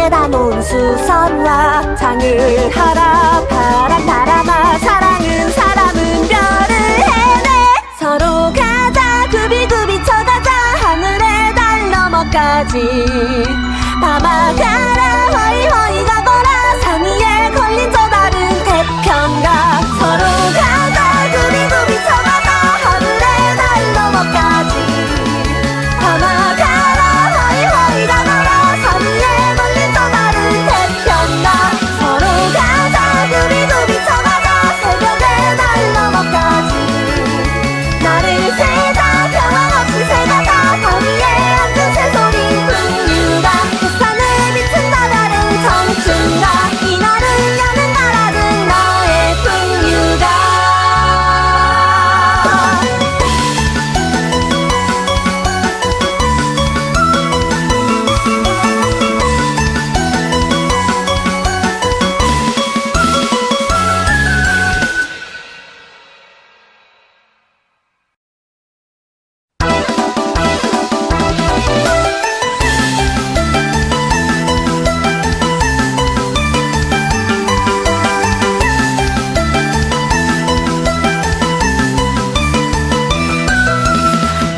깨다 놓은 수선화 장을 하라 바람 바람아 사랑은 사람은 별을 해내 서로 가자 굽이굽이 쳐가자 하늘의 달 너머까지 밤아 가라 허이허이 가거라 산 위에 걸린 저 다른 태평가 서로 가자 굽이굽이 쳐가자 하늘의 달 너머까지 밤아 가라 허이허이 가거라 산 위에 걸린 저 다른 태평가 서로 가자 굽이굽이 쳐가자 새벽의 달 너머까지 나를 세자 평화없이 새가자 산 위에 앉은 새소리 풍류가 햇산에 비친 바다를 청춘가 이날을 여는 나라는 너의 풍류가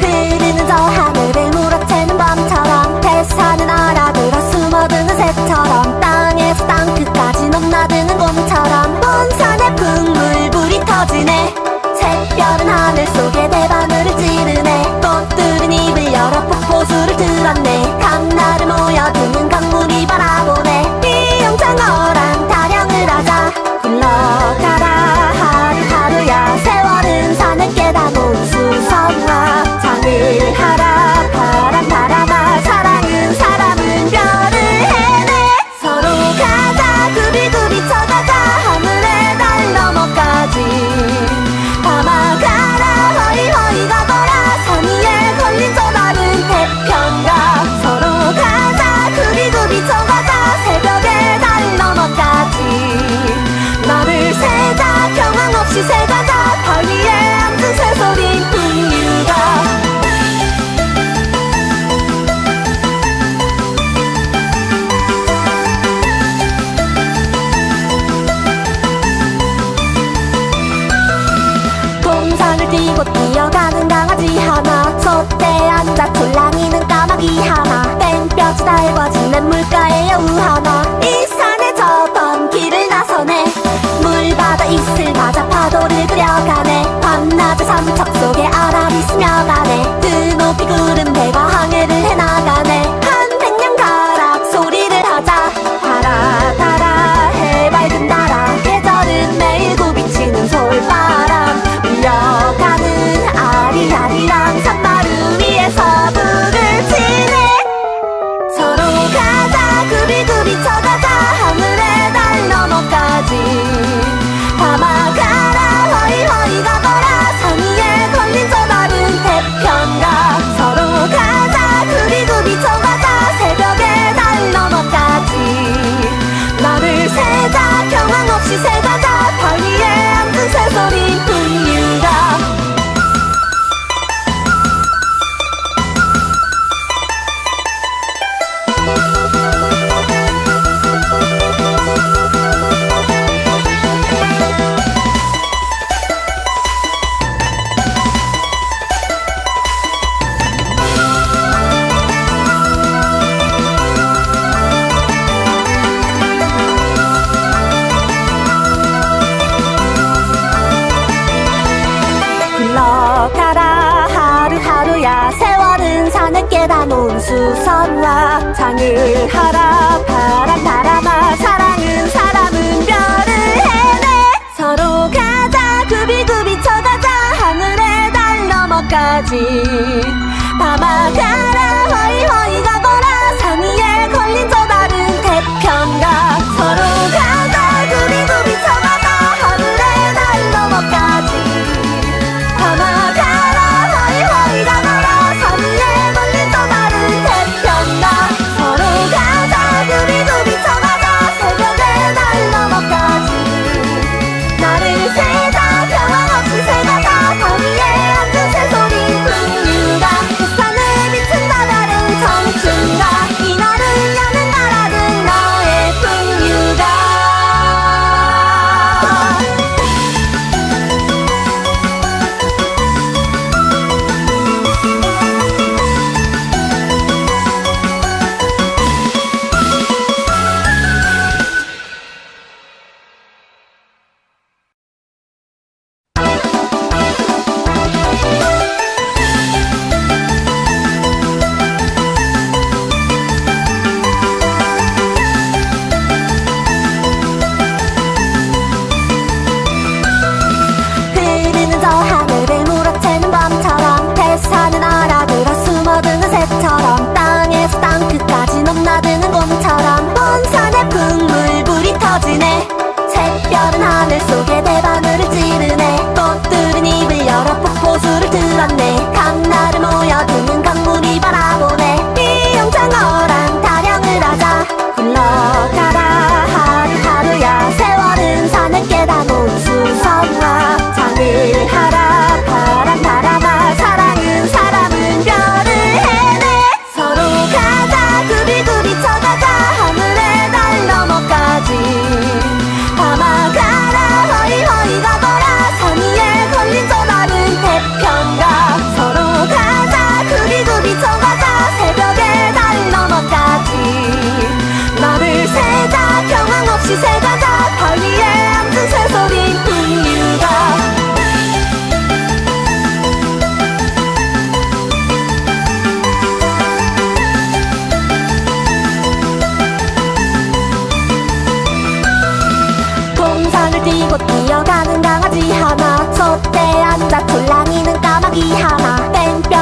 흐르는 저 하늘을 물어채는 밤처럼 태산은 알아들어 숨어드는 새처럼 땅에서 땅 끝까지 넘나드는 곰처럼 본산에 풍물불이 터지네 새별은 하늘 속에 대바늘을 찌르네 꽃들은 입을 열어 폭포수를 들었네 강나를 모여드는 강물이 바라보네 이용창어랑 타령을 하자 굴러가라 하루하루야 세월은 산을 깨다 놓은 수선화 장을 하라 바람 바람아 사랑은 사람은 별을 해내 서로 가자 굽이굽이 쳐가자 하늘의 달 너머까지 밤아 가라 허이허이 가거라 산 위에 걸린 저 다른 태평가 서로 가자 굽이굽이 쳐가자 새벽의 달 너머까지 너를 세자 평황 없이 새가자 달 위에 앉은 새소리 풍류가 동산을 뛰고 뛰어가는 강아지 하나 솥대 앉아 촐랑이는 까마귀 하나 뺑볕이 달궈진 냇물가의 여우 하나 이 산에 저던 길을 나서네 물바다 이슬 맞아 파도를 그려가네 밤낮의 삼척 속에 아라리 스며가네 드높이 구름 배가 항해를 해나가네 한 백년 가락 소리를 하자 달아 달아 해밝은 달아 계절은 매일 굽이치는 솔바람 울려가는 아리아리랑 산마루 위에서 불을 치네 서로 가자 굽이굽이 쳐가자 하늘의 달 너머까지 밤아 가라 허이허이 가거라 산 위에 걸린 저 다른 태평가 서로 가자 굽이굽이 쳐가자 새벽의 달 너머까지 너를 세자 평황 없이 새가자 달 위에 앉은 새소리 풍류가 굴러가라 하루하루야 세월은 산을 깨다 놓은 수선화 장을 하라 바람 바람아 사랑은 사람은 별을 해내 서로 가자 굽이굽이 쳐가자 하늘의 달 너머까지 밤아 가라 허이허이 가거라 산 위에 걸린 저 다른 태평가 서로 가자 굽이굽이 쳐가자 하늘의 달 너머까지 밤아 가라 허이허이 가거라 산 위에 걸린 저 다른 태평가 서로 가자 굽이굽이 쳐가자 새벽의 달 너머까지 나를 세자 평황 없이 새가자 산 위에 앉은 새소리 풍류가 햇산에 비친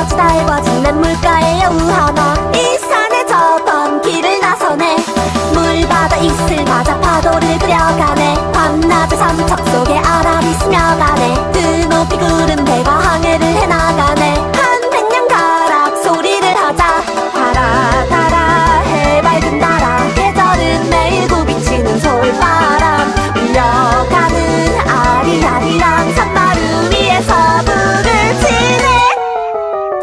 볕이 달궈진 냇물가의 여우 하나 이 산에 저번 길을 나서네 물바다 이슬 맞아 파도를 그려가네 밤낮의 삼척 속에 아라리 스며가네 드높이 구름 배가 항해를 해나가네 한 백년 가락 소리를 하자 달아 달아 해밝은 나라 계절은 매일 굽이치는 솔바람 울려가는 아리아리랑 산마루 위에서 불을 치네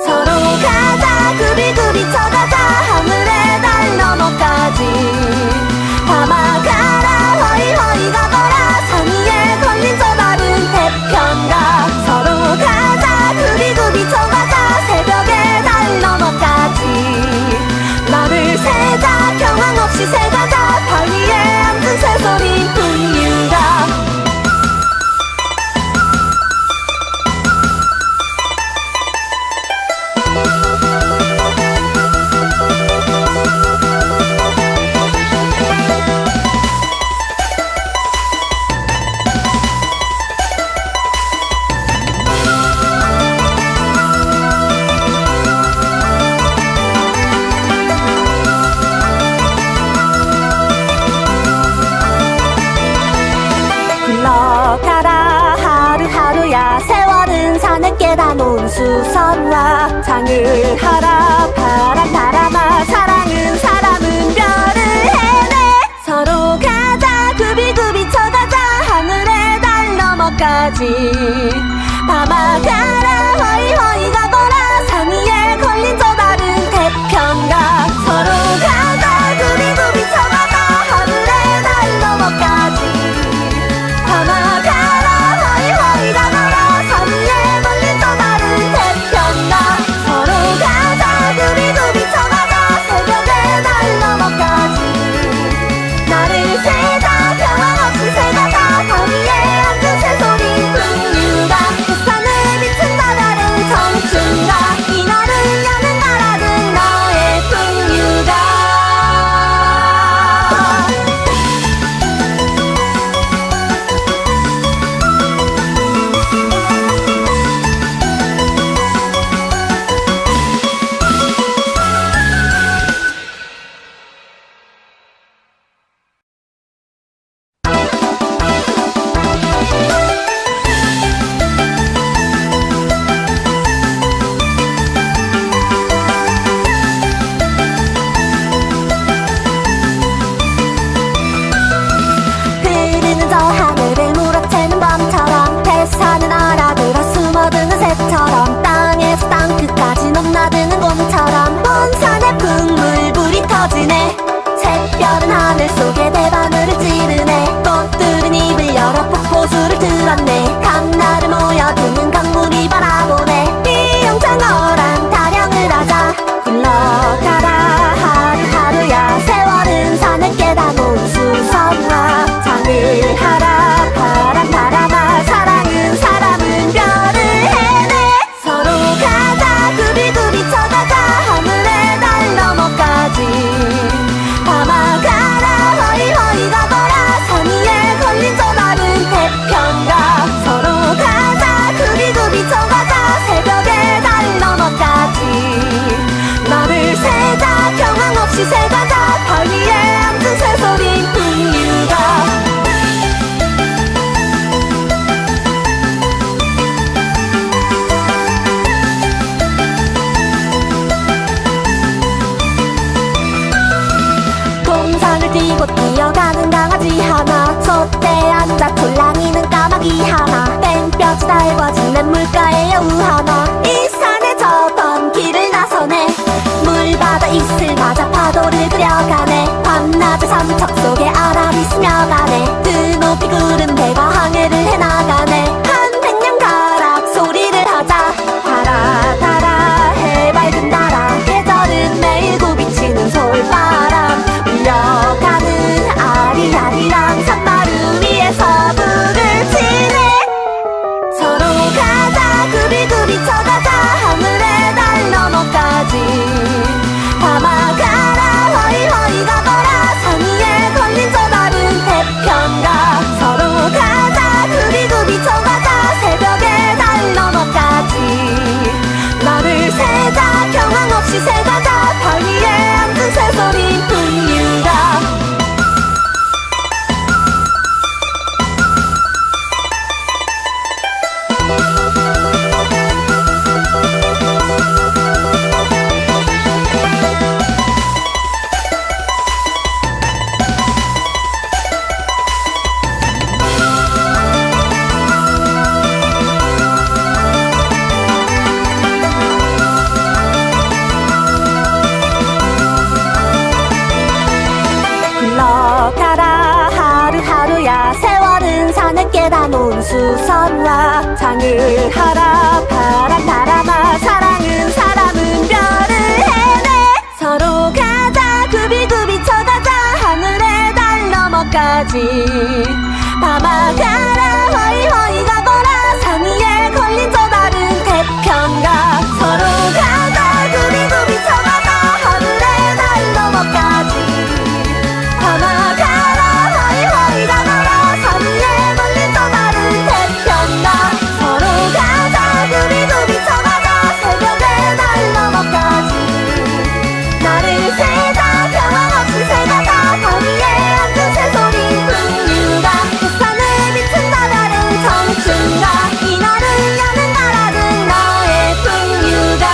서로 가자 굽이굽이 쳐가자 하늘의 달 너머까지 담아가라 허이허이 가거라 산 위에 걸린 저 다른 태평가 서로 가자 굽이굽이 쳐가자 새벽의 달 너머까지 나를 세자 경황 없이 새가자 발 위에 앉은 새소리 풍류가 흘러가라 하루하루야 세월은 산을 깨다 놓은 수선화 장을 하라 바람 바람아 사랑은 사람은 별을 해내 서로 가자 굽이굽이 쳐가자 하늘의 달 너머까지 담아가라 허이허이 가거라 산 위에 걸린 저 다른 태평가 서로 가자 굽이굽이 쳐가자 하늘의 달 넘어까지 담아가라 허이허이 가거라 산 위에 걸린 저 다른 태평가 서로 가자 굽이굽이 쳐가자 새벽의 달 넘어까지 나를 세자 평화 없이 새가자 산 위에 앉은 새소리 풍류가 햇산을 비춘 바다를 청춘가 이날을 여는 나라는 너의 풍류가 흐르는 저 하늘을 물어채는 밤처럼 뱃사는 알아들어 숨어드는 새처럼 땅에서 땅 끝까지 넘나드는 곰처럼 온 산에 풍물불이 터지네 샛별은 하늘 속에 대바늘을 찌르네 꽃들은 입을 열어 폭포수를 들었네 강나를 모여드는 강물이 바라보네 이용창어랑 타령을 하자 흘러가라 하루하루야 세월은 산을 깨다 놓은 수선화 장을 하라 바람 바람아 사랑은 사람은 별을 해내 서로 가자 굽이굽이 쳐가자 하늘의 달 너머까지 담아가라 허이허이 가거라 산 위에 걸린 저 다른 태평가 서로 가자 굽이굽이 쳐가자 새벽의 달 너머까지 나를 세자 경황 없이 새가자 발 위에 앉은 새소리 풍류가 동산을 뛰고 뛰어가는 강아지 하나 솥대에 앉아 촐랑이는 까마귀 하나 땡볕이 달궈진 냇물가의 여우 하나 이 산에 저번 길을 나서네 물바다 이슬 맞아 파도를 그려가네 밤낮의 삼척 속에 아라리 스며가네 드높이 구름 배가 항해를 해나가네 한 백년 가락 소리를 하자 달아 달아 해맑은 나라 계절은 매일 굽이치는 솔바람 울려가는 아리아리랑 산마루 위에서 불을 치네 서로 가자 굽이굽이 쳐가자 하늘의 달 너머까지 담아가라 허이허이 가거라 산 위에 걸린 저 다른 태평가 수선화 장을 하라 바람 바람아 사랑은 사람은 별을 해내 서로 가자 굽이굽이 쳐가자 하늘의 달 너머까지 밤아 가라 허이허이 가거라 산 위에 걸린 저 다른 태평가 서로 가자 굽이굽이 쳐가자 하늘의 달 너머까지 밤아 가라 허이허이 가거라 산 위에 걸린 저 다른 태평가 서로 가자 굽이굽이 쳐가자 새벽의 달 너머까지 나를 세자 평화 없이 새가자 산 위에 앉은 새소리 풍류가 햇산을 비춘 바다는 청춘가 이날을 여는 나라는 너의 풍류가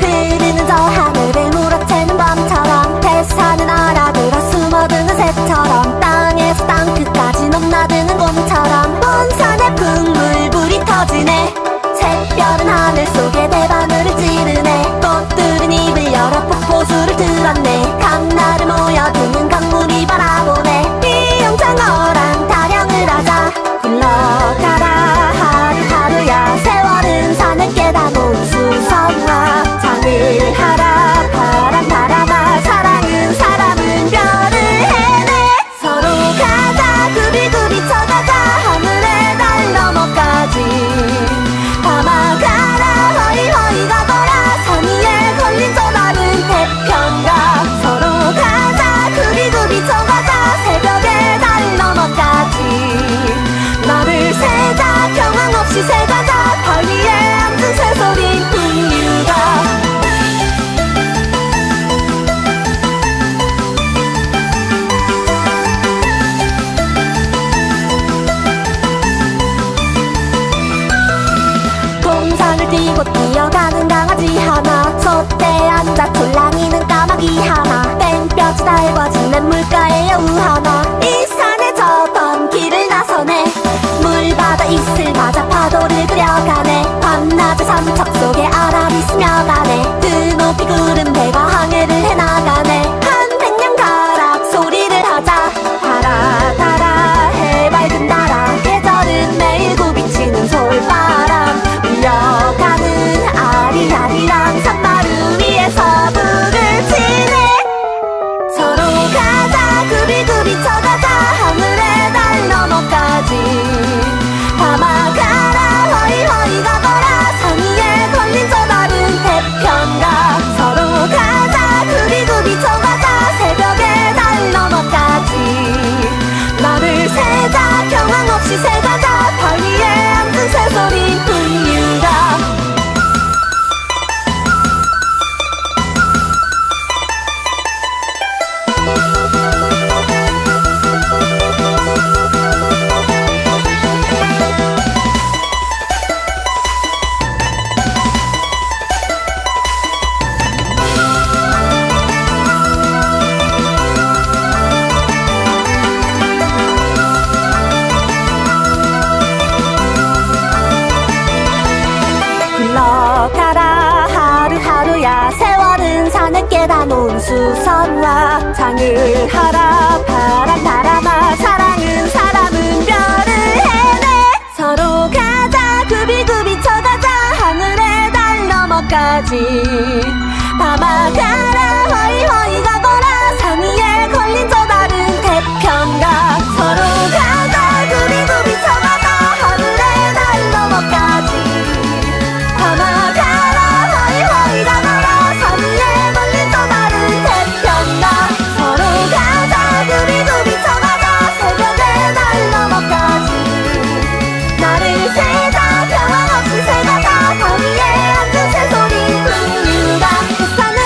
흐르는 저 하늘을 물어채는 밤처럼 태산은 알아들어 숨어드는 새처럼 땅에서 땅 끝까지 넘나드는 곰처럼 온 산에 풍물불이 터지네 새별은 하늘 속에 대바늘을 찌르네 꽃들은 입을 열어 폭포수를 들었네 강나를 모여드는 강물이 바라보네 이영창어랑 타령을 하자 굴러가라 하루하루야 세월은 산을 깨다 놓은 수선화 장을 하라 바람 바람아 사랑은 사람은 별을 해내 서로 가자 굽이굽이 쳐가자 하늘의 달 너머까지 밤아 가라 허이허이 가거라 산 위에 걸린 저 다른 태평가 서로 가자 굽이굽이 쳐가자 새벽의 달 너머까지 너를 세자 평황 없이 새가자 달 위에 앉은 새소리 풍류가 동산을 뛰고 뛰어가는 강아지 하나 솥대 앉아 졸랑이는 까마귀 하나 뺑볕이 달궈진 냇물가의 여우 하나 이 산에 저번 길을 나서네 물바다 이슬 맞아 파도를 그려가네 밤낮의 삼척 속에 아람이 스며가네 드높이 구름 배가 항해를 해나가네 한 백년 가락 소리를 하자 달아 달아 해밝은 나라 계절은 매일 굽이치는 솔바람 울려가는 아리아리랑 산마루 위에서 불을 치네 서로 가자 굽이굽이 쳐가자 하늘의 달 너머까지 밤아 가라 허이허이 가거라 산 위에 걸린 저 다른 태평가 서로 가자 굽이굽이 쳐가자 새벽의 달 너머까지 너를 세자 평황 없이 새가자 달 위에 앉은 새소리 풍류가 굴러가라 하루하루야 세월은 산을 깨다 놓은 수선화 장을 하라 바람 바람아 사랑은 사람은 별을 해내 서로 가자 굽이굽이 쳐가자 하늘의 달 너머까지 밤아 가라 허이허이 가거라 산 위에 걸린 저 다른 태평가 서로 가자 굽이굽이 쳐가자 하늘의 달 너머까지 밤아 가라 허이허이 가거라 산 위에 걸린 저 다른 태평가 서로 가자 굽이굽이 쳐가자 새벽의 달 너머까지 나를 세자 평화 없이 새가자 달 위에 앉은 새소리 풍류가 햇산을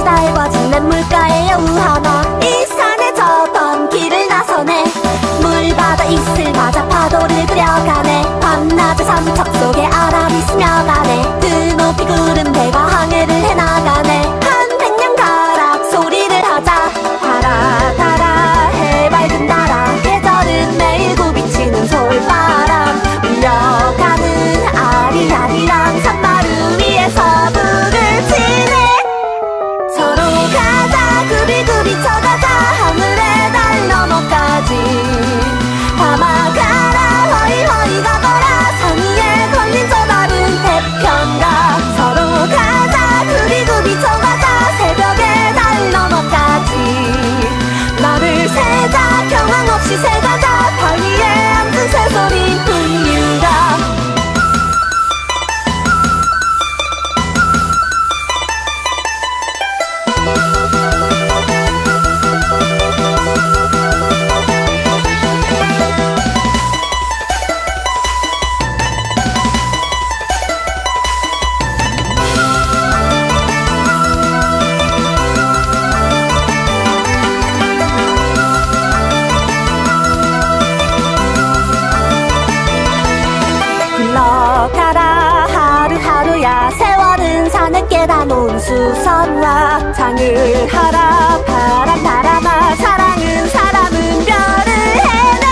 햇볕이 달궈진 냇물가의 여우 하나 이 산에 저던 길을 나서네 물바다 이슬 맞아 파도를 그려가네 밤낮의 삼척 속에 아람이 스며가네 드높이 구름 배가 항해를 해나가네 한 백년 가락 소리를 하자 달아 달아 해맑은 나라 계절은 매일 굽이치는 솔바람 울려가는 아리아리랑 산마루 위에서 북을 치네 서로 가자 구비구비 쳐가자 하늘의 달 너머까지 담아가라 허이허이 가거라 산 위에 걸린 저 달은 태평가 서로 가자 구비구비 쳐가자 새벽의 달 너머까지 나를 세자 경황 없이 새가자 달 위에 앉은 새소리 풍류가 흘러가라 하루하루야 세월은 산에 깨다 놓은 수선화 장을 하라 바람 바람아 사랑은 사람은 별을 해내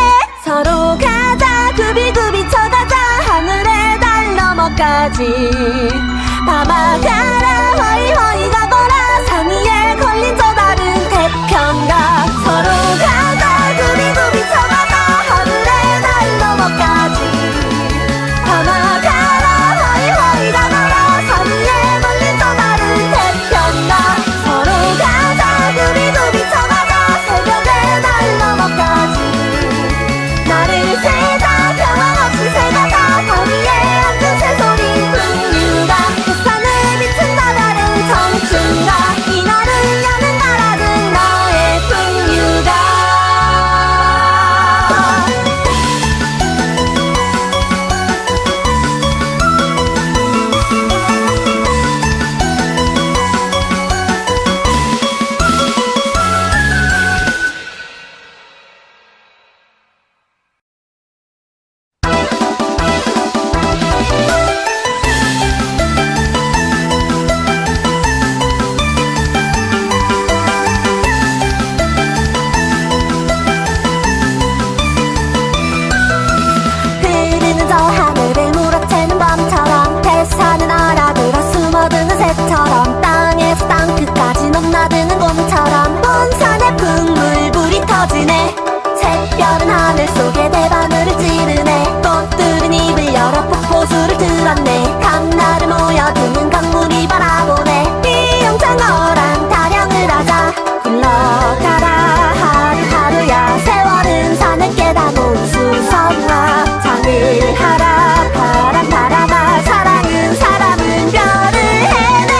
서로 가자 구비구비 쳐가자 하늘의 달 너머까지 담아가라 허이허이 가거라 산 위에 걸린 저 달은 태평가 서로 가자 구비구비 쳐가자 하늘의 달 너머까지 담아가라 허이허이 가거라 산 위에 걸린 저 달은 태평가 서로 가자 구비구비 쳐가자 새벽의 달 너머까지 나를 세자 평화 없이 새가자 달 위에 앉은 새소리 풍류가 햇산을 비춘 바다는 청춘가 이날을 여는 나라는 너의 풍류가 흐르는 저 하늘을 물어채는 밤처럼 태산은 알아들어 숨어드는 새처럼 땅에서 땅 끝까지 넘나드는 곰처럼 온 산에 풍물불이 터지네 샛별은 하늘 속에 대바늘을 찌르네 꽃들은 입을 열어 폭포수를 들었네 강나를 모여드는 강물이 바라보네 비용장어랑 타령을 하자 흘러가라 하루하루야 세월은 산을 깨다 놓은 수선화 장을 하라 바람 바람아 사랑은 사람은 별을 해내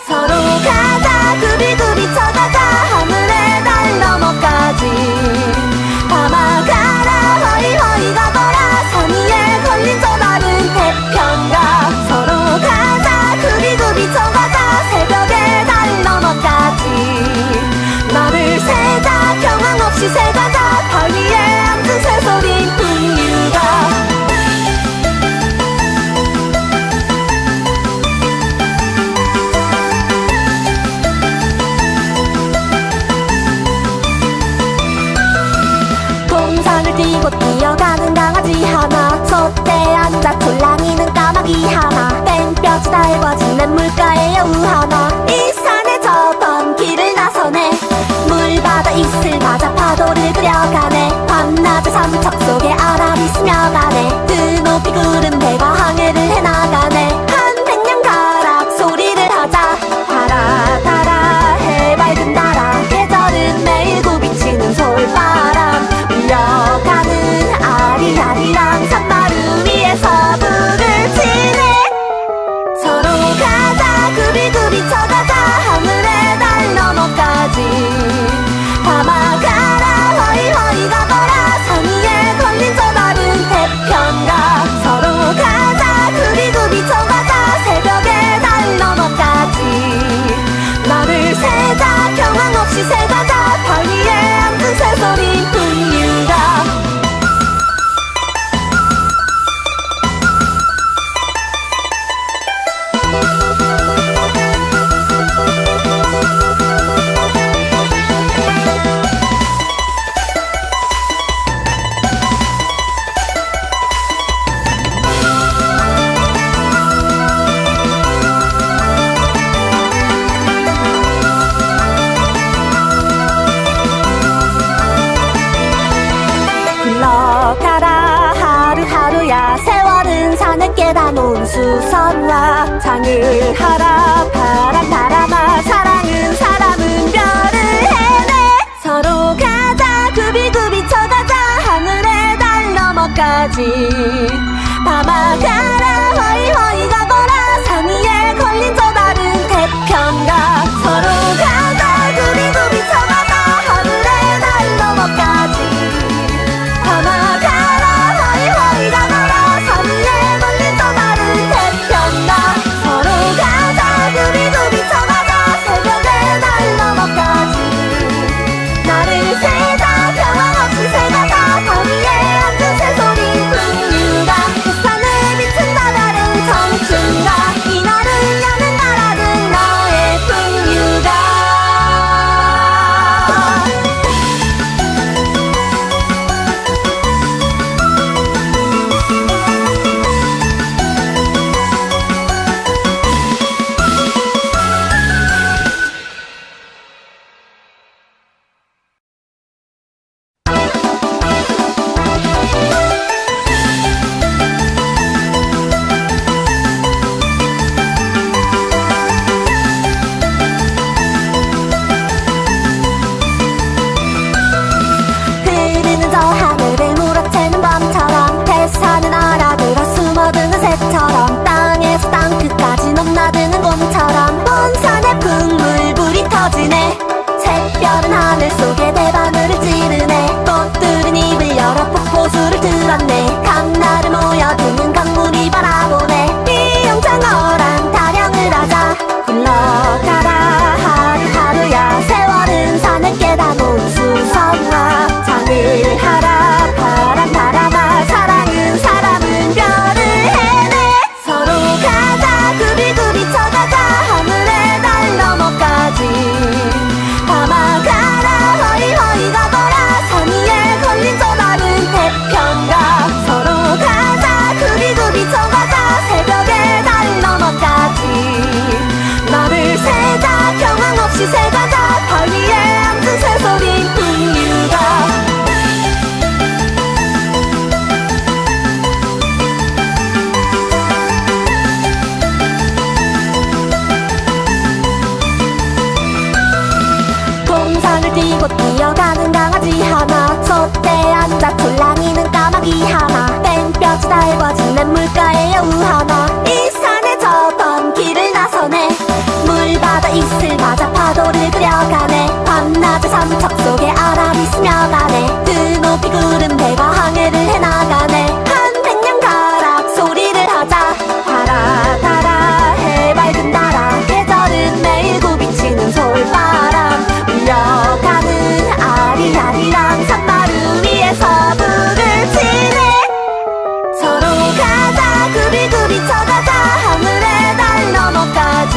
서로 가자 구비구비 쳐가자 하늘의 달 너머까지 담아가라 허이허이 가거라 산 위에 걸린 저 달은 태평가 서로 가자 구비구비 쳐가자 새벽의 달 너머까지 나를 세자 경황 없이 새가자 달 위에 앉은 새소리 풍류가 동산을 뛰고 뛰어가는 강아지 하나 솥대 앉아 졸랑이는 까마귀 하나 땡볕이 달궈진 냇물가의 여우 하나 이 산에 저던 길을 나서네 물바다 이슬 맞아 파도를 그려가네 밤낮의 삼척 속에 아람이 스며가네 드높이 구름 배가 항해를 해나가네 한 백년 가락 소리를 하자 달아 달아 해맑은 나라 계절은 매일 굽이치는 솔바람 울려가는 아리아리랑 산마루 위에서 북을 치네 서로 가자 구비구비 쳐 수선화 장을 하라 바람 바람아 사랑은 사람은 별을 해내 서로 가자 굽이굽이 쳐가자 하늘의 달 너머까지 밤아 가라 허이허이 가거라 산 위에 걸린 저 다른 태평가 서로 가자 굽이굽이 쳐가자 하늘의 달 너머까지 밤아 가라 허이허이 가거라 산 위에 걸린 저 다른 태평가 서로 가자 굽이굽이 쳐가자 새벽의 달 너머까지 나를 세자 평화 없이 새가자 산 위에 앉은 새소리 풍류가 햇산을 비춘 바다를 청춘가 이날은 여는 나라는 너의 풍류가 흐르는 저 하늘을 물어채는 밤처럼 태산은 알아들어 숨어드는 새처럼 땅에서 땅 끝까지 넘나드는 곰처럼 온 산에 풍물불이 터지네 샛별은 하늘 속에 대바늘을 찌르네 꽃들은 입을 열어 폭포수를 들었네 강나를 모여드는 강물이 바라보네 이영창어랑 타령을 하자 굴러가라 하루하루야 세월은 산을 깨다 놓은 수선화 장을 하라 바람 바람아 사랑은 사람은 별을 해내 서로 가자 굽이굽이 쳐가자 하늘의 달 너머까지 밤아 가라 허이허이 가거라 산 위에 걸린 저 다른 태평가 서로 가자 굽이굽이 쳐가자 새벽의 달 너머까지 나를 세자 평황 없이 새가자 달 위에 앉은 새소리 풍류가 동산을 뛰고 뛰어가는 강아지 하나 솥대 앉아 졸랑이는 까마귀 하나 뺑볕이 달궈진 냇물가의 여우 하나 이 산에 저던 길을 나서네 물바다 이슬 맞아 파도를 그려가네 밤낮의 삼척 속에 아라리 스며가네 드높이 구름 배가 항해를 해나가네 한 백년 가락 소리를 하자 달아 달아 해밝은 나라 계절은 매일 굽이치는 솔바람 울려가는 아리아리랑 산마루 위에서 불을 치네 서로 가자 굽이굽이 쳐가자 하늘의 달 너머까지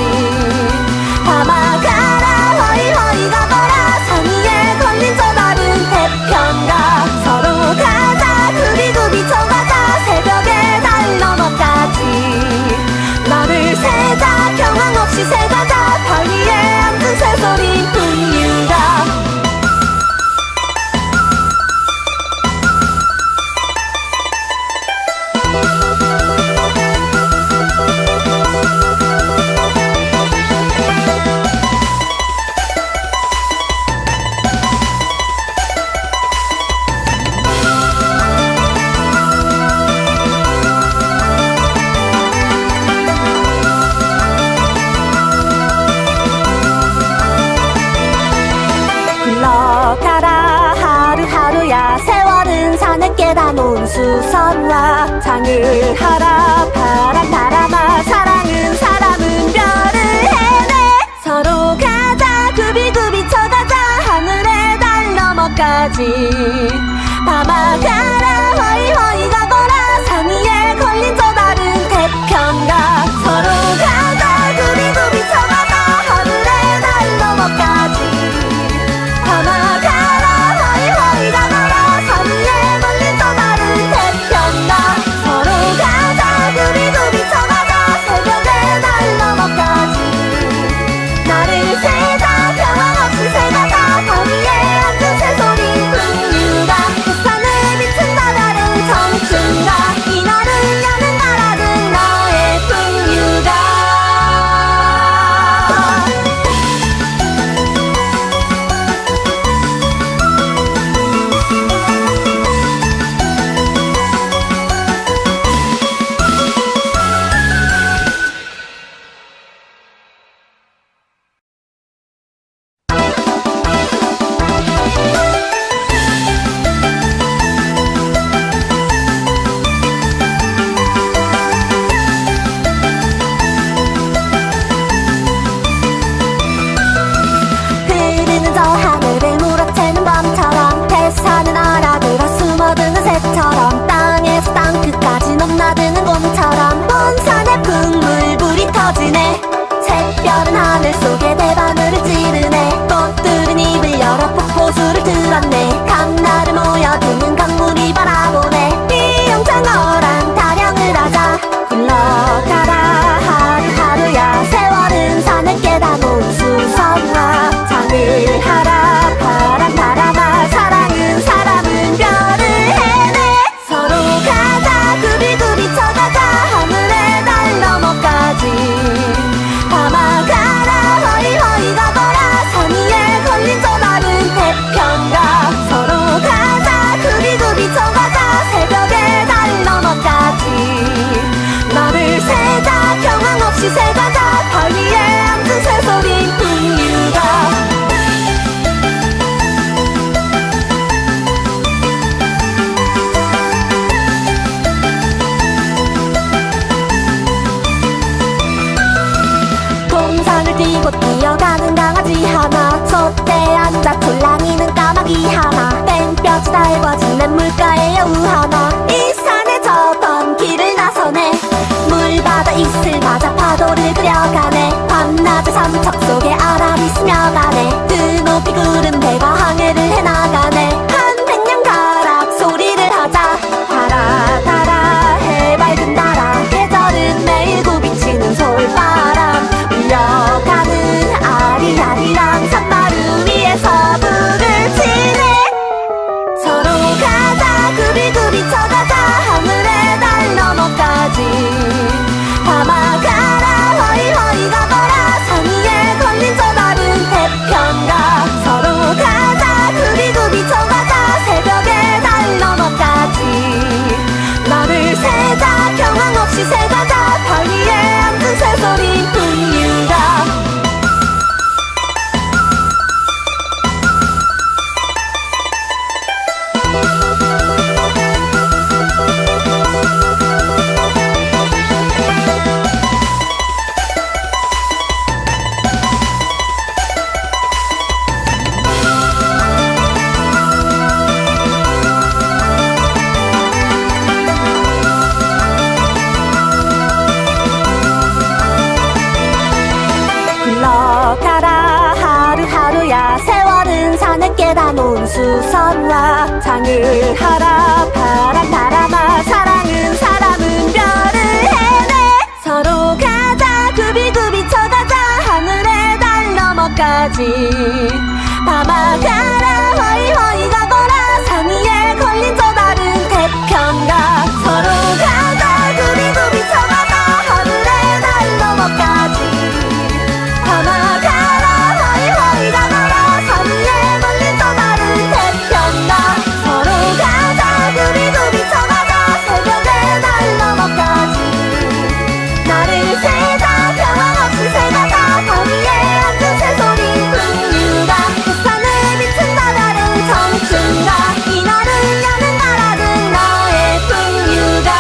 밤아 가라 허이허이 가거라 산 위에 걸린 저 다른 태평가 서로 가자 굽이굽이 쳐가자 새벽의 달 너머까지 나를 세자 평황 없이 새가자 달 위에 앉은 새소리 풍류가 굴러가라 하루하루야 세월은 산을 깨다 놓은 수선화 장을 하라 바람 바람아 사랑은 사람은 별을 해내 서로 가자 굽이굽이 쳐가자 하늘의 달 너머까지 밤아 가라 허이허이 가거라 산 위에 걸린 저 다른 태평가 서로 가자 굽이굽이 쳐가자 하늘의 달 너머까지 밤아 가라 허이허이 가거라 산 위에 걸린 저 다른 태평가 서로 가자 굽이굽이 쳐가자 새벽의 달 너머까지 나를 세자 평화 없이 새가자 산 위에 앉은 새소리 풍류가 햇산을 비춘다 하루야 세월은 산에 깨다 놓은 수선화 장을 하라 바람 바람아 사랑은 사람은 별을 해내 서로 가자 굽이굽이 쳐가자 하늘의 달 너머까지 밤아 가라 허이허이 가거라 산 위에 걸린 저 다른 태평가 서로 가자 굽이굽이 쳐가자 하늘의 달 너머까지 밤아 가라 허이허이 가거라 산 위에 걸린 저 다른 태평가 서로 가자 굽이굽이 쳐가자 새벽의 달 너머까지 나를 세자 평화 없이 새가자 산 위에 앉은 새소리 풍류가 햇산에 비친 바다를 청춘가 이날은 여는 나라는 너의 풍류가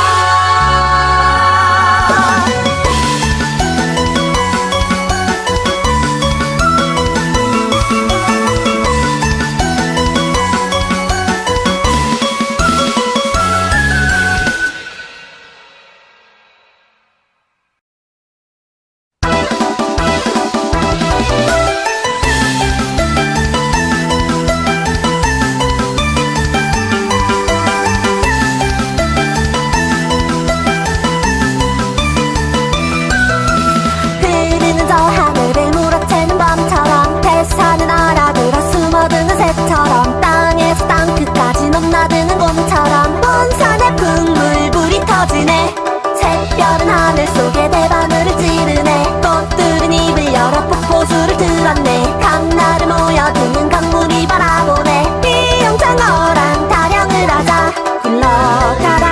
흐르는 저 하늘을 물어채는 밤처럼 태산은 알아들어 숨어드는 새처럼 땅에서 땅 끝까지 넘나드는 곰처럼 온 산에 풍물불이 터지네 새별은 하늘 속에 대바늘을 찌르네 꽃들은 입을 열어 폭포수를 들었네 강나를 모여드는 강물이 바라보네 이영창어랑 타령을 하자 굴러가라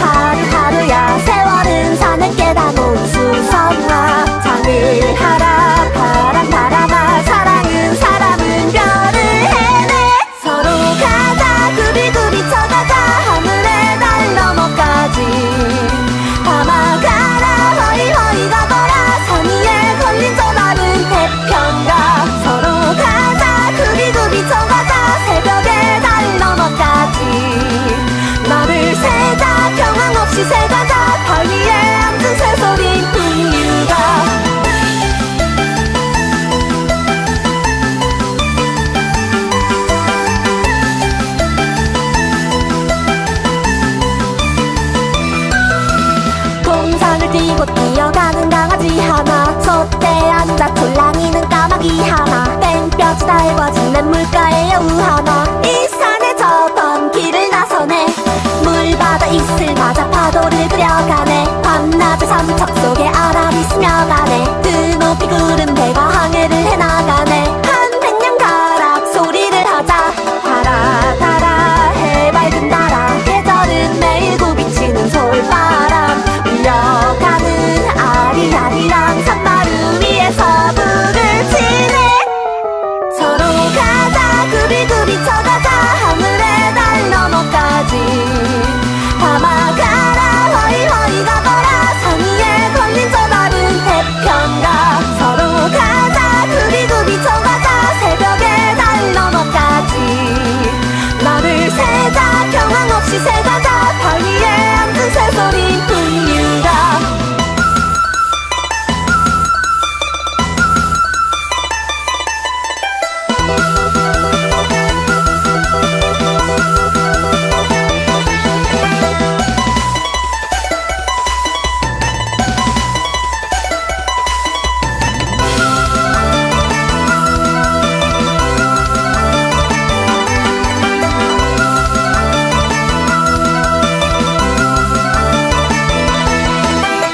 하루하루야 세월은 산을 깨다 놓은 수선화 장을 하라 바람 바람아 사랑은 사람은 별을 해내 서로 가자 굽이굽이 쳐가자 하늘의 달 너머까지 밤아 가라 허이허이 가거라 산 위에 걸린 저 다른 태평가 서로 가자 굽이굽이 쳐가자 새벽의 달 너머까지 너를 세자 평황 없이 새가자 달 위에 앉은 새소리 풍류가 동산을 뛰고 뛰어가는 강아지 하나 솥대 앉아 촐랑이는 까마귀 하나 뺑볕이 달궈진 냇물가의 여우 하나 이 산에 저번 길을 나서네 물바다 이슬 맞아 파도를 그려가네 밤낮의 삼척 속에 아람이 스며가네 드높이 구름 배가 항해를 해나가네 한 백년 가락 소리를 하자 달아 달아 해밝은 달아 계절은 매일 굽이치는 솔바람 울려가는 아리아리랑 산마루 위에서 불을 치네 서로 가자 굽이굽이 쳐가자 하늘의 달 너머까지 밤아 가라 허이허이 가거라 산 위에 걸린 저 다른 태평가 서로 가자 굽이굽이 쳐가자 새벽의 달 너머까지 너를 세자 평황 없이 새가자 달 위에 앉은 새소리 풍류가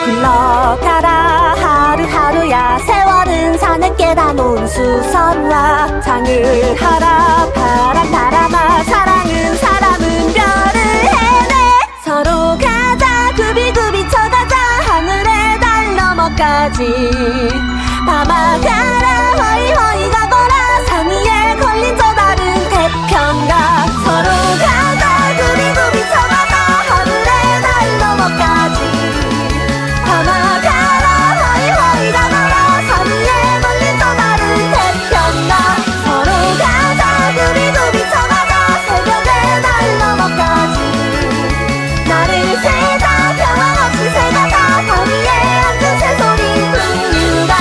굴러가라 하루하루야 세월은 산을 깨다 놓은 수선화 장을 하라 바람 바람아 사랑은 사람은 별을 해내 서로 가자 굽이굽이 쳐가자 하늘의 달 너머까지 밤아 가라 허이허이 가거라 산 위에 걸린 저 다른 태평가 서로 가자 굽이굽이 쳐가자 하늘의 달 너머까지 밤아 가라 허이허이 가거라 산 위에 걸린 저 다른 태평가 서로 가자 굽이굽이 쳐가자 새벽의 달 너머까지 나를 세자 평화 없이 새가자 산 위에 앉은 새소리 풍류가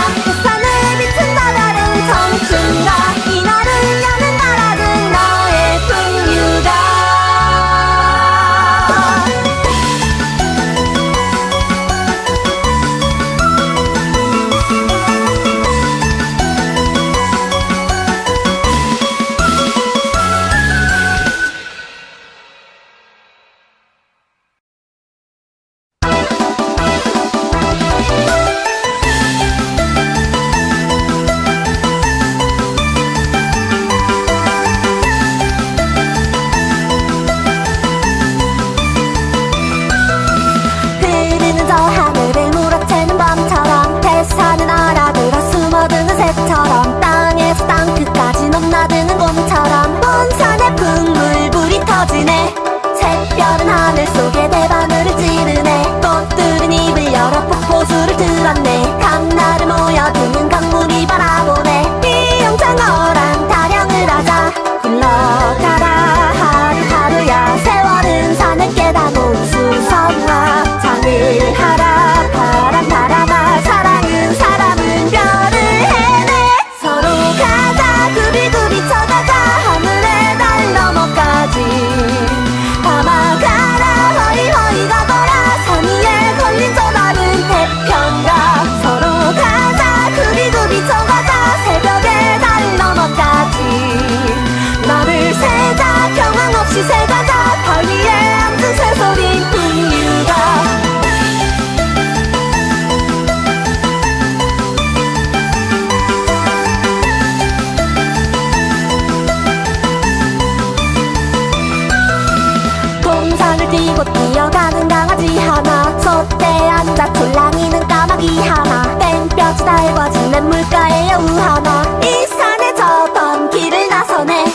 앉아 졸랑이는 까마귀 하나 땡볕이 달궈진 냇물가에 여우 하나 이 산에 저번 길을 나서네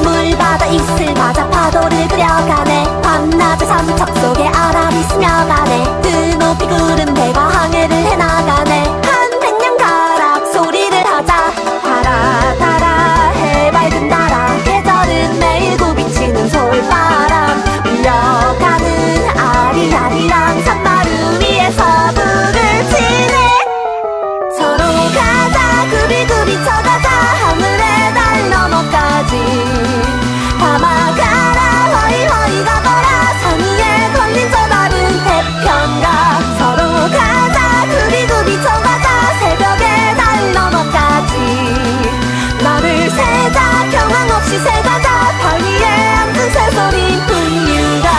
물바다 이슬 맞아 파도를 그려가네 밤낮의 삼척 속에 아람이 스며가네 드높이 구름 배가 항해를 해나가네 한 백년 가락 소리를 하자 달아 달아 해맑은 나라 계절은 매일 굽이치는 솔바람 울려가는 아리아리랑 산마루 위에서 불을 치네 서로 가자 굽이굽이 쳐가자 하늘의 달 너머까지 밤아가라 허이허이 가거라 산 위에 걸린 저 다른 태평가 서로 가자 굽이굽이 쳐가자 새벽의 달 너머까지 나를 세자 경황 없이 새가자 발 위에 앉은 새소리 풍류가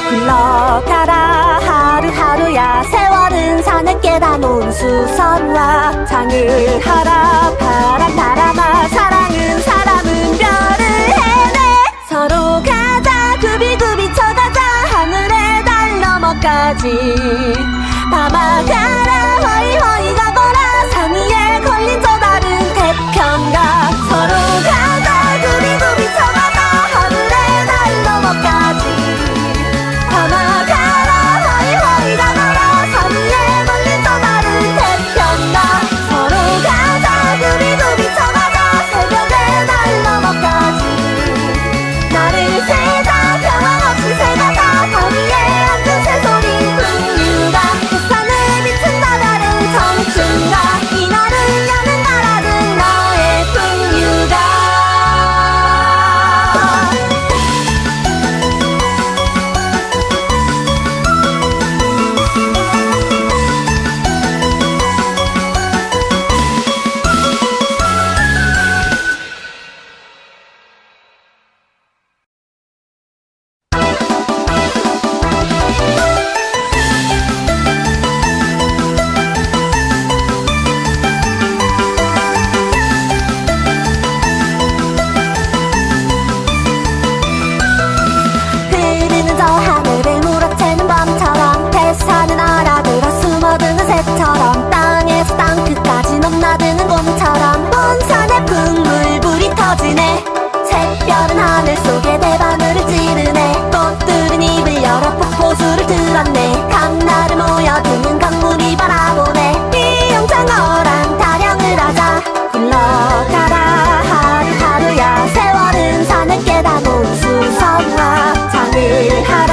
흘러가라 하루하루야 세월은 산을 깨다 놓은 수선화 장을 하라 바람 바람아 사랑은 사람은 별을 해내 서로 가자 굽이굽이 쳐가자 하늘의 달 너머까지 밤아가라 허이허이 가거라 산 위에 걸린 저 다른 태평가 서로 가자 굽이굽이 쳐가자 하늘의 달 너머까지 밤아가라 허이허이 가거라 산 위에 걸린 저 다른 태평가 서로 가자 굽이굽이 쳐가자 새벽의 달 너머까지 나를 세자 평화 없이 새가자 산 위에 앉은 새소리 풍류가 햇산을 비춘 나다른 청춘가 이날을 여는 나라는 너의 풍류가 흐르는 저 하늘을 물어채는 밤처럼 뱃사는 알아들어 숨어드는 새처럼 땅에서 땅 끝까지 넘나드는 곰처럼 온 산에 풍물불이 터지네 새별은 하늘 속에 대바늘을 찌르네 꽃들은 입을 열어 폭포수를 들었네 강나를 모여드는 강물이 바라보네 이용창어랑 타령을 하자 굴러가라 하루하루야 세월은 산을 깨다 놓은 수선화 장을 하라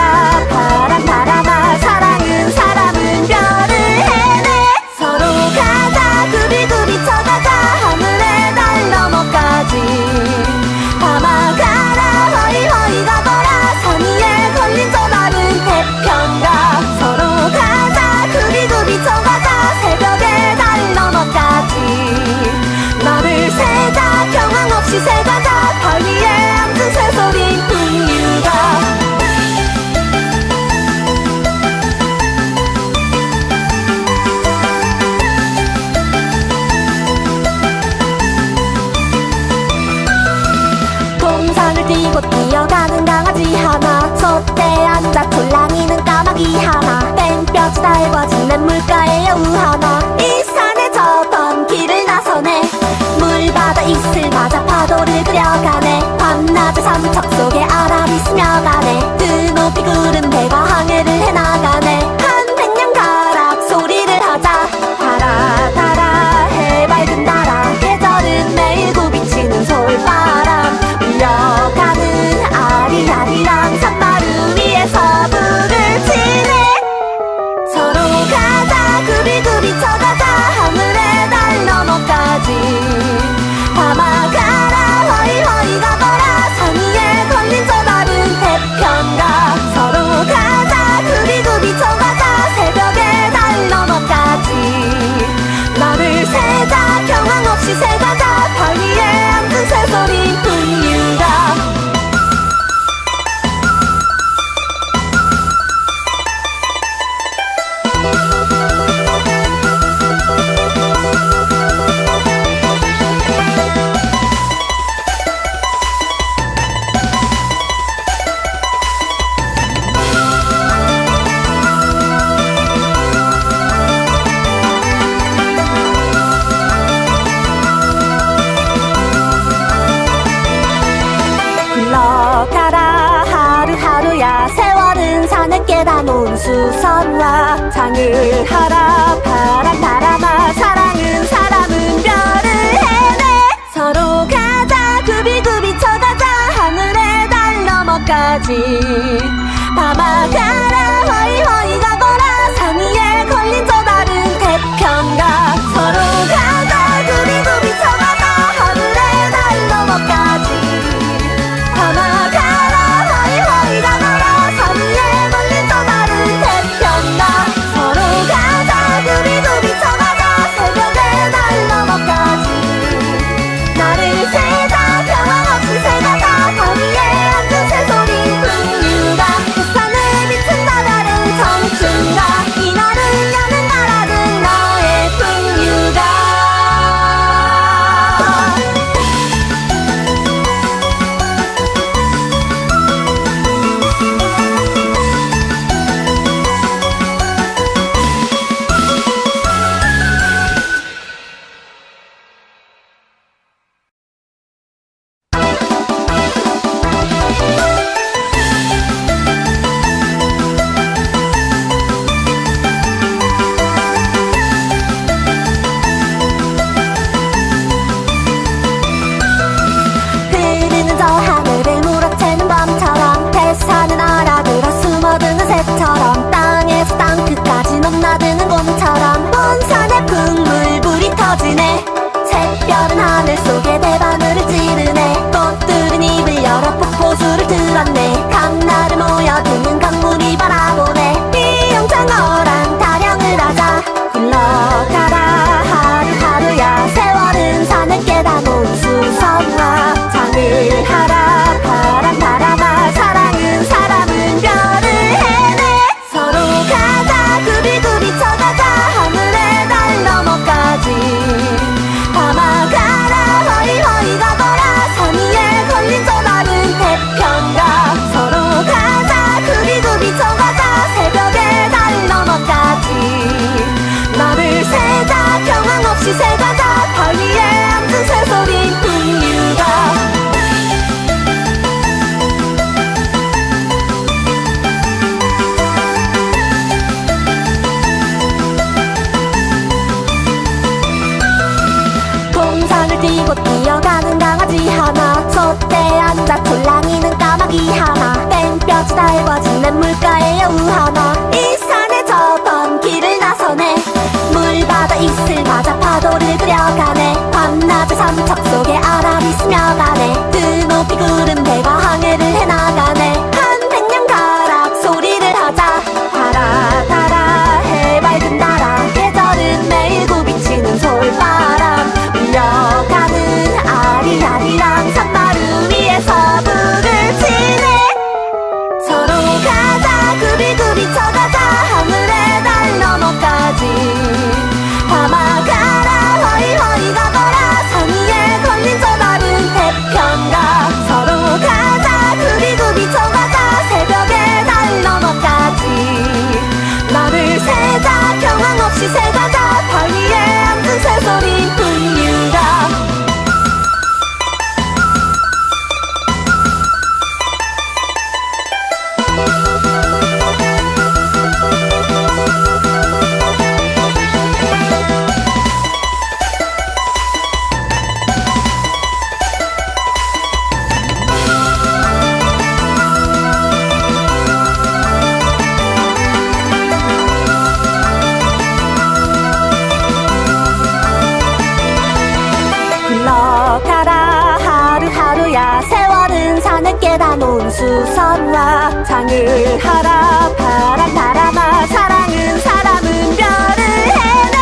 바람 바람아 사랑은 사람은 별을 해내 서로 가자 굽이굽이 쳐가자 하늘의 달 너머까지 밤아가라 허이허이 가거라 산 위에 걸린 저 다른 태평가 서로 가자 굽이굽이 쳐가자 새벽의 달 너머까지 나를 세자 경황 없이 새가자 발 위에 앉은 새소리 풍류가 동산을 뛰고 뛰어가는 강아지 하나 솥대 앉아 졸랑이는 까마귀 하나 땡볕이 달궈진 냇물가에 여우 하나 이 산에 저번 길을 나서네 물바다 이슬 맞아 파도를 그려가네 밤낮의 삼척 속에 아람이 스며가네 드높이 구름 배가 항해를 해나가네 한 백년 가락 소리를 하자 달아 달아 해맑은 나라 계절은 매일 굽이치는 솔바람 울려가는 아리아리랑 산마루 위에서 불을 치네 서로 가자 굽이굽이 쳐가자 하늘의 달 너머까지 밤아가라 허이허이 가거라 산 위에 걸린 저 다른 태평가 서로 가 흘러가라 하루하루야 세월은 산에 깨다 놓은 수선화 장을 하라 바람 바람아 사랑은 사람은 별을 해내 서로 가자 굽이굽이 쳐가자 하늘의 달 너머까지 밤아 가라 허이허이 가거라 산 위에 걸린 저 다른 태평가 서로 가자 굽이굽이 쳐가자 하늘의 달 너머까지 밤아 가라 허이허이 가거라 산 위에 걸린 저 다른 태평가 서로 가자 굽이굽이 쳐가자 새벽의 달 너머까지 나를 세자 평화 없이 새가자 강 위에 앉은 새소리 풍류가 햇산을 비춘 바다는 청춘가 이날은 여는 나라는 너의 풍류가 흐르는 저 하늘을 물어채는 밤처럼 뱃사는 알아들어 숨어드는 새처럼 땅에서 땅 끝까지 넘나드는 곰처럼 온 산에 풍물불이 터지네 새별은 하늘 속에 대바늘을 찌르네 꽃들은 입을 열어 폭포수를 들었네 감나를 모여드는 강물이 바라보네 이영장어랑 타령을 하자 흘러가라 하루하루야 세월은 산을 깨다 놓은 수선화 장을 하라 바람 바람아 사랑은 사람은 별을 해내 서로 가자 굽이굽이 쳐가자 하늘의 달 너머까지 밤아 가라 허이허이 가거라 산 위에 걸린 저 다른 태평가 서로 가자 굽이굽이 쳐가자 새벽의 달 너머까지 나를 세자 평강 없이 새가자 달 위에 앉은 새소리 풍류가 공산을 뛰고 뛰어가는 강아지 하나 솥대 앉아 촐랑이는 까마귀 하나 땡볕이 달궈진 냇물가의 여우 하나 이 산에 저번 길을 나서네 물바다 이슬 맞아 파도를 그려가네 밤낮의 삼척 속에 아라리 스며가네 드높이 구름 배가 항해를 해나가네 한 백년 가락 소리를 하자 달아 달아 해맑은 나라 계절은 매일 굽이치는 솔바람 울려가는 아리아리랑 산마루 위에서 북을 치네 서로 가자 굽이굽이 쳐가자 하늘의 달 너머까지 밤아 가라 허이허이 가거라 산 위에 걸린 저 다른 태평가 서로 가자 굽이굽이 쳐가자 새벽의 달 너머까지 나를 세자 평강 없이 새가자 달 위에 앉은 새소리 풍류가 흘러가라 하루하루야 세월은 산에 깨다 놓은 수선화 장을 하라 바람 바람아 사랑은 사람은 별을 해내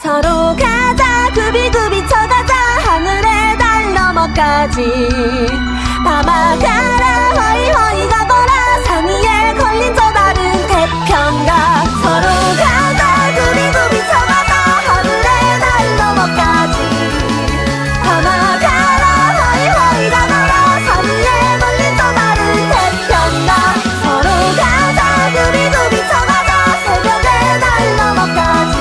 서로 가자 굽이굽이 쳐가자 하늘의 달 너머까지 밤아 가라 허이허이 가거라 산 위에 걸린 저 다른 태평가 서로 가자 굽이굽이 쳐가자 하늘의 달 너머까지 밤아 가라 허이허이 가거라 산 위에 걸린 저 다른 태평가 서로 가자 굽이굽이 쳐가자 새벽의 달 너머까지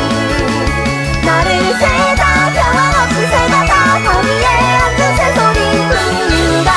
나를 세자 평화 없이 새가자 강 위에 앉은 새소리 풍류가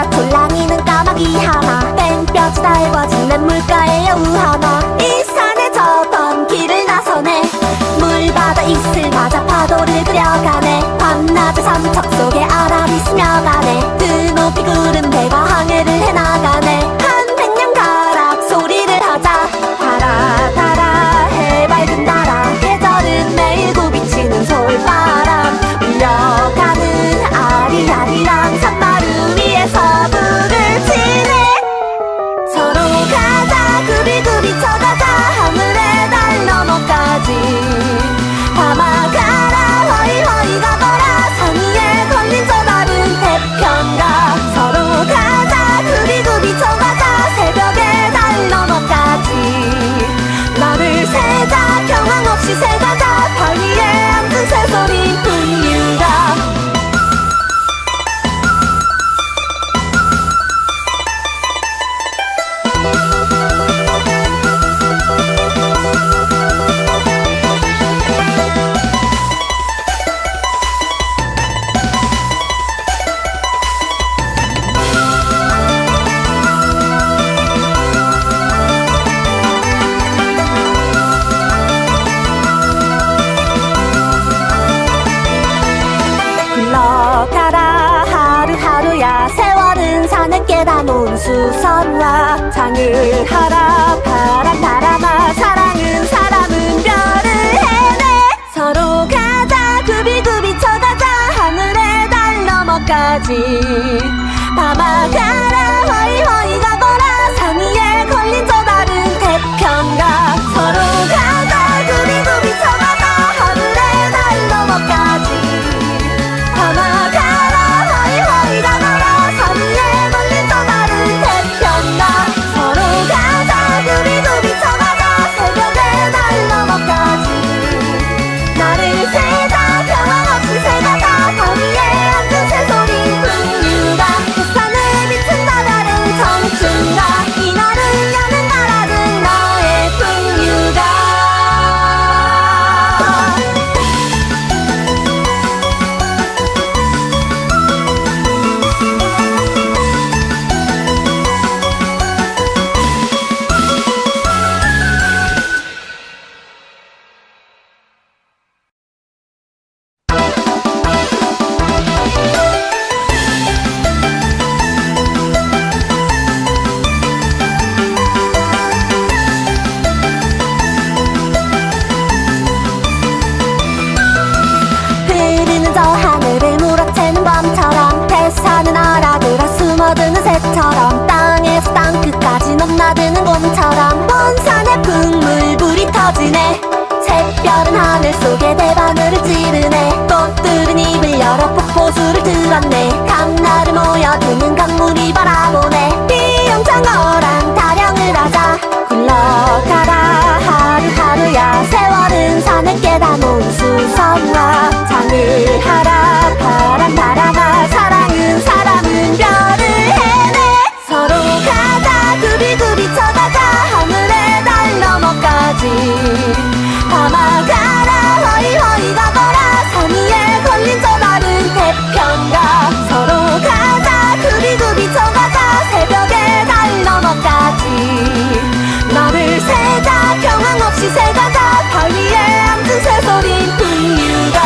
앉아 촐랑이는 까마귀 하나 땡볕이 달궈진 냇물가에 여우 하나 이 산에 저던 길을 나서네 물바다 이슬 맞아 파도를 그려가네 밤낮의 삼척 속에 아람이 스며가네 드높이 구름 배가 항해를 해나가네 한 백년가락 소리를 하자 달아 달아 해밝은 나라 계절은 매일 굽이치는 솔바람 울려가는 아리아리랑 산마루 위에서 불을 치네 서로 가자 굽이굽이 쳐가자 하늘의 달 너머까지 담아가라 허이허이 가거라 산 위에 걸린 저 다른 태평가 서로 가자 굽이굽이 쳐가자 새벽의 달 너머까지 나를 세자 경황 없이 새가자 발 위에 앉은 새소리 풍류가 흘러가라 하루하루야 세월은 산을 깨다 놓은 수선화 장을 하라 바람 바람아 사랑은 사람은 별을 해내 서로 가자 굽이굽이 쳐가자 하늘의 달 너머까지 담아가라 허이허이 가거라 산 위에 걸린 저 다른 태평가 서로 가자 굽이굽이 쳐가자 하늘의 달 너머까지 담아가라 허이허이 가거라 산 위에 걸린 저 다른 태평가 서로 가자 굽이굽이 쳐가자 새벽의 달 너머까지 나를 세자 평화 없이 새가자 산 위에 앉은 새소리 풍류가 햇산을 비춘 바다는 청춘가 이 나를 여는 나라는 너의 풍류가 흐르는 저 하늘을 물어채는 밤처럼 태산은 알아들어 숨어드는 새처럼 땅에서 땅끝까지 넘나드는 곰처럼 먼 산에 풍물불이 터지네 샛별은 하늘 속에 대바늘을 찌르네 꽃들은 입을 열어 폭포수를 들었네 강나를 모여드는 강물이 바라보네 비용장어랑 타령을 하자 굴러가라 하루하루야 세월은 산을 깨다 놓은 수선화 장을 하라 바람 바람아 사랑은 사람은 별을 해내 서로 가자 굽이굽이 쳐가자 하늘의 달 너머까지 담아가라 허이허이 가거라 산 위에 걸린 저 다른 태평가 서로 가자 굽이굽이 쳐가자 새벽의 달 너머까지 나를 세자 경황 없이 새가자 발 위에 앉은 새소리 풍류가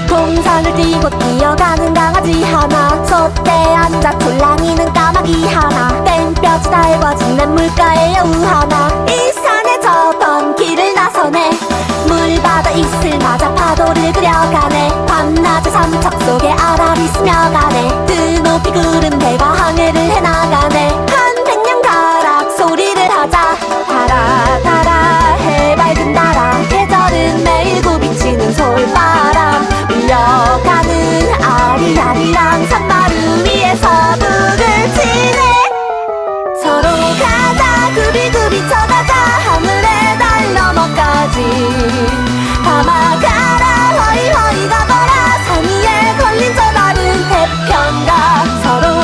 동산을 뛰고 뛰어가는 강아지 하나 솥대 앉아 촐랑이는 까마귀 하나 땡볕이 달궈진 냇물가에 여우 하나 이 산에 저던 길을 나서네 물바다 이슬 맞아 파도를 그려가네 밤낮의 삼척 속에 아람이 스며가네 드높이 구름 배가 항해를 해나가네 한 백년가락 소리를 하자 달아 달아 해밝은 나라 계절은 매일 굽이치는 솔바람 울려가는 아리아리랑 산마루 위에서 불을 치네 서로 가자 굽이굽이 쳐가자 하늘의 달 너머까지 담아가라 허이허이 가거라 산 위에 걸린 저 다른 태평가 서로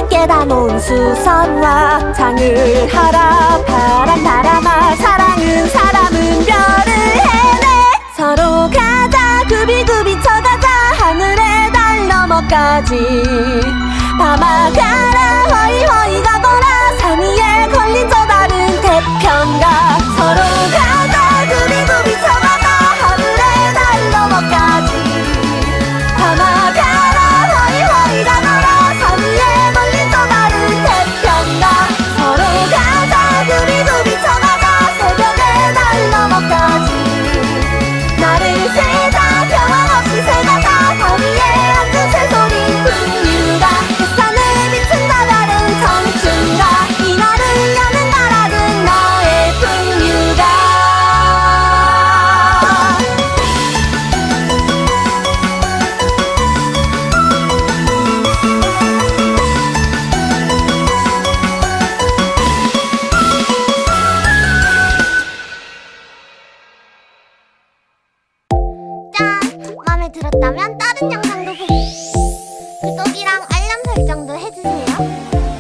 깨다놓은 수선화 장을 하라 파란 바람아 사랑은 사람은 별을 해내 서로 가자 굽이굽이 쳐가자 하늘의 달 너머까지 담아가